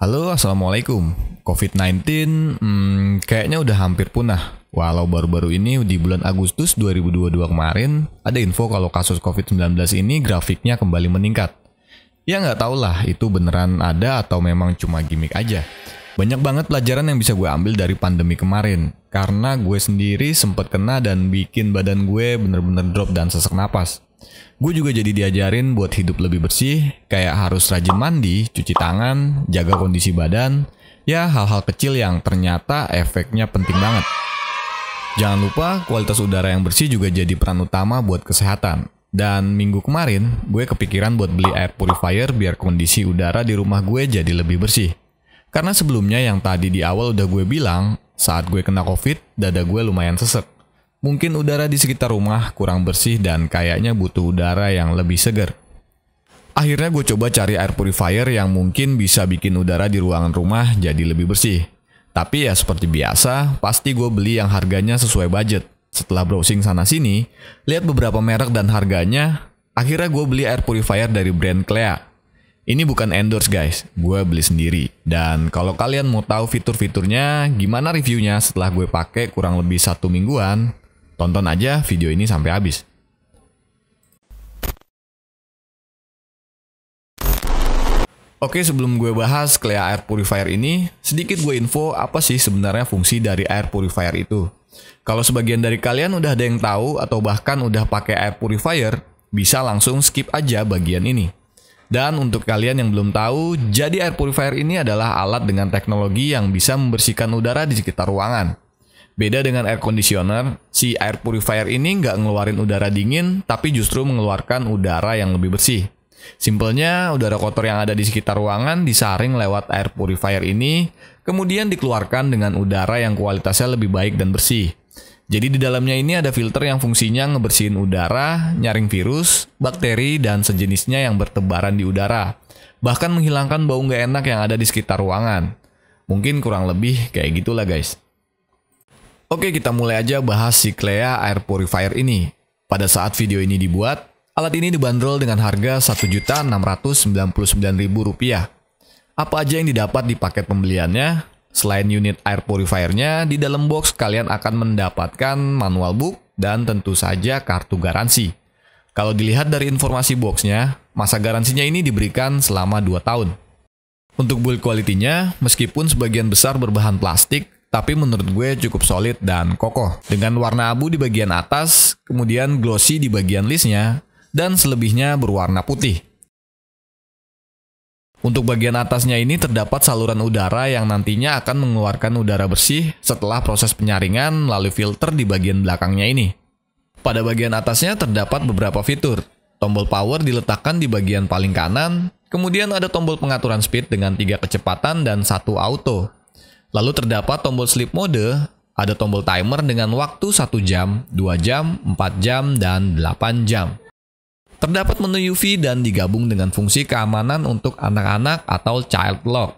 Halo, Assalamualaikum. COVID-19 kayaknya udah hampir punah. Walau baru-baru ini di bulan Agustus 2022 kemarin, ada info kalau kasus COVID-19 ini grafiknya kembali meningkat. Ya nggak tau lah itu beneran ada atau memang cuma gimmick aja. Banyak banget pelajaran yang bisa gue ambil dari pandemi kemarin. Karena gue sendiri sempat kena dan bikin badan gue bener-bener drop dan sesak napas. Gue juga jadi diajarin buat hidup lebih bersih, kayak harus rajin mandi, cuci tangan, jaga kondisi badan, ya hal-hal kecil yang ternyata efeknya penting banget. Jangan lupa kualitas udara yang bersih juga jadi peran utama buat kesehatan. Dan minggu kemarin, gue kepikiran buat beli air purifier biar kondisi udara di rumah gue jadi lebih bersih. Karena sebelumnya yang tadi di awal udah gue bilang, saat gue kena COVID, dada gue lumayan sesek. Mungkin udara di sekitar rumah kurang bersih dan kayaknya butuh udara yang lebih segar. Akhirnya gue coba cari air purifier yang mungkin bisa bikin udara di ruangan rumah jadi lebih bersih. Tapi ya seperti biasa, pasti gue beli yang harganya sesuai budget. Setelah browsing sana-sini, lihat beberapa merek dan harganya, akhirnya gue beli air purifier dari brand Clea. Ini bukan endorse guys, gue beli sendiri. Dan kalau kalian mau tahu fitur-fiturnya, gimana reviewnya setelah gue pakai kurang lebih 1 mingguan, tonton aja video ini sampai habis. Oke, sebelum gue bahas Clea Air Purifier ini, sedikit gue info apa sih sebenarnya fungsi dari air purifier itu. Kalau sebagian dari kalian udah ada yang tahu atau bahkan udah pakai air purifier, bisa langsung skip aja bagian ini. Dan untuk kalian yang belum tahu, jadi air purifier ini adalah alat dengan teknologi yang bisa membersihkan udara di sekitar ruangan. Beda dengan air conditioner, si air purifier ini nggak ngeluarin udara dingin, tapi justru mengeluarkan udara yang lebih bersih. Simpelnya, udara kotor yang ada di sekitar ruangan disaring lewat air purifier ini, kemudian dikeluarkan dengan udara yang kualitasnya lebih baik dan bersih. Jadi di dalamnya ini ada filter yang fungsinya ngebersihin udara, nyaring virus, bakteri, dan sejenisnya yang bertebaran di udara. Bahkan menghilangkan bau nggak enak yang ada di sekitar ruangan. Mungkin kurang lebih kayak gitulah guys. Oke, kita mulai aja bahas si Clea Air Purifier ini. Pada saat video ini dibuat, alat ini dibanderol dengan harga Rp1.699.000. Apa aja yang didapat di paket pembeliannya? Selain unit air purifiernya, di dalam box kalian akan mendapatkan manual book dan tentu saja kartu garansi. Kalau dilihat dari informasi boxnya, masa garansinya ini diberikan selama 2 tahun. Untuk build quality-nya, meskipun sebagian besar berbahan plastik, tapi menurut gue cukup solid dan kokoh. Dengan warna abu di bagian atas, kemudian glossy di bagian listnya, dan selebihnya berwarna putih. Untuk bagian atasnya ini terdapat saluran udara yang nantinya akan mengeluarkan udara bersih setelah proses penyaringan melalui filter di bagian belakangnya ini. Pada bagian atasnya terdapat beberapa fitur. Tombol power diletakkan di bagian paling kanan, kemudian ada tombol pengaturan speed dengan 3 kecepatan dan 1 auto. Lalu terdapat tombol sleep mode, ada tombol timer dengan waktu 1 jam, 2 jam, 4 jam, dan 8 jam. Terdapat menu UV dan digabung dengan fungsi keamanan untuk anak-anak atau child lock.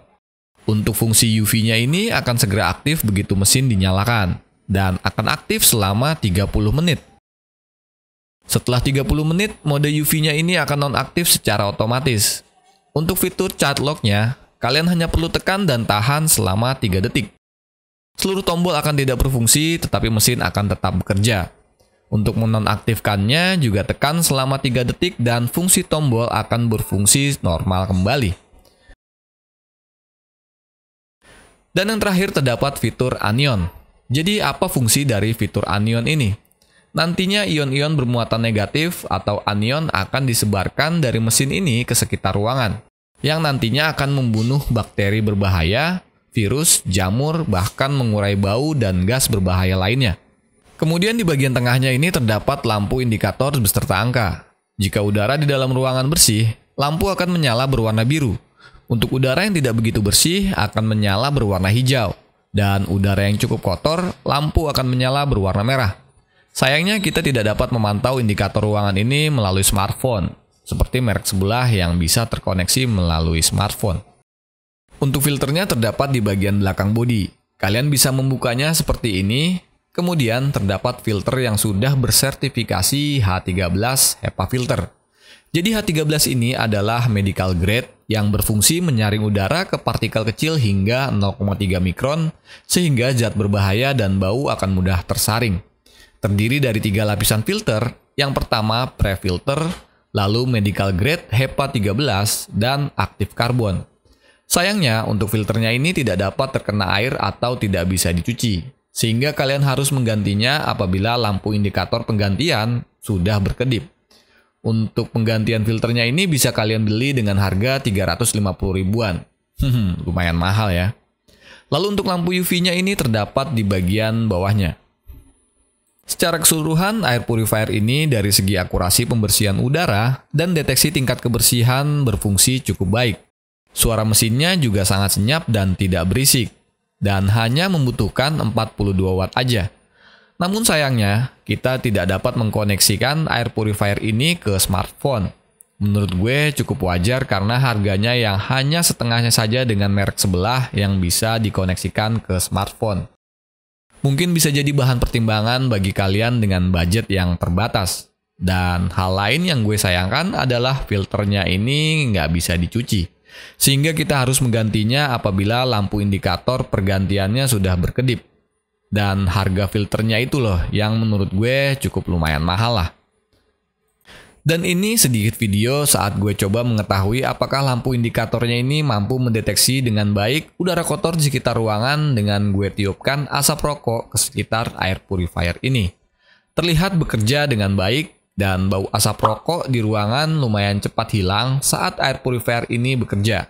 Untuk fungsi UV-nya ini akan segera aktif begitu mesin dinyalakan, dan akan aktif selama 30 menit. Setelah 30 menit, mode UV-nya ini akan nonaktif secara otomatis. Untuk fitur child lock-nya, kalian hanya perlu tekan dan tahan selama 3 detik. Seluruh tombol akan tidak berfungsi, tetapi mesin akan tetap bekerja. Untuk menonaktifkannya, juga tekan selama 3 detik dan fungsi tombol akan berfungsi normal kembali. Dan yang terakhir terdapat fitur anion. Jadi apa fungsi dari fitur anion ini? Nantinya ion-ion bermuatan negatif atau anion akan disebarkan dari mesin ini ke sekitar ruangan, yang nantinya akan membunuh bakteri berbahaya, virus, jamur, bahkan mengurai bau dan gas berbahaya lainnya. Kemudian di bagian tengahnya ini terdapat lampu indikator beserta angka. Jika udara di dalam ruangan bersih, lampu akan menyala berwarna biru. Untuk udara yang tidak begitu bersih akan menyala berwarna hijau. Dan udara yang cukup kotor, lampu akan menyala berwarna merah. Sayangnya kita tidak dapat memantau indikator ruangan ini melalui smartphone, seperti merek sebelah yang bisa terkoneksi melalui smartphone. Untuk filternya terdapat di bagian belakang bodi. Kalian bisa membukanya seperti ini, kemudian terdapat filter yang sudah bersertifikasi H13 HEPA filter. Jadi H13 ini adalah medical grade yang berfungsi menyaring udara ke partikel kecil hingga 0,3 mikron, sehingga zat berbahaya dan bau akan mudah tersaring. Terdiri dari 3 lapisan filter, yang pertama pre-filter, lalu medical grade HEPA 13, dan aktif karbon. Sayangnya, untuk filternya ini tidak dapat terkena air atau tidak bisa dicuci, sehingga kalian harus menggantinya apabila lampu indikator penggantian sudah berkedip. Untuk penggantian filternya ini bisa kalian beli dengan harga 350 ribuan. Lumayan mahal ya. Lalu untuk lampu UV-nya ini terdapat di bagian bawahnya. Secara keseluruhan, air purifier ini dari segi akurasi pembersihan udara dan deteksi tingkat kebersihan berfungsi cukup baik. Suara mesinnya juga sangat senyap dan tidak berisik, dan hanya membutuhkan 42 watt aja. Namun sayangnya, kita tidak dapat mengkoneksikan air purifier ini ke smartphone. Menurut gue cukup wajar karena harganya yang hanya setengahnya saja dengan merek sebelah yang bisa dikoneksikan ke smartphone. Mungkin bisa jadi bahan pertimbangan bagi kalian dengan budget yang terbatas. Dan hal lain yang gue sayangkan adalah filternya ini nggak bisa dicuci. Sehingga kita harus menggantinya apabila lampu indikator pergantiannya sudah berkedip. Dan harga filternya itu loh yang menurut gue cukup lumayan mahal lah. Dan ini sedikit video saat gue coba mengetahui apakah lampu indikatornya ini mampu mendeteksi dengan baik udara kotor di sekitar ruangan dengan gue tiupkan asap rokok ke sekitar air purifier ini. Terlihat bekerja dengan baik dan bau asap rokok di ruangan lumayan cepat hilang saat air purifier ini bekerja.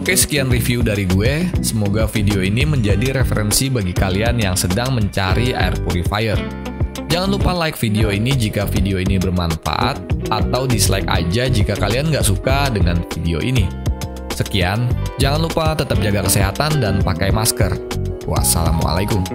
Oke, sekian review dari gue. Semoga video ini menjadi referensi bagi kalian yang sedang mencari air purifier. Jangan lupa like video ini jika video ini bermanfaat, atau dislike aja jika kalian nggak suka dengan video ini. Sekian, jangan lupa tetap jaga kesehatan dan pakai masker. Wassalamualaikum.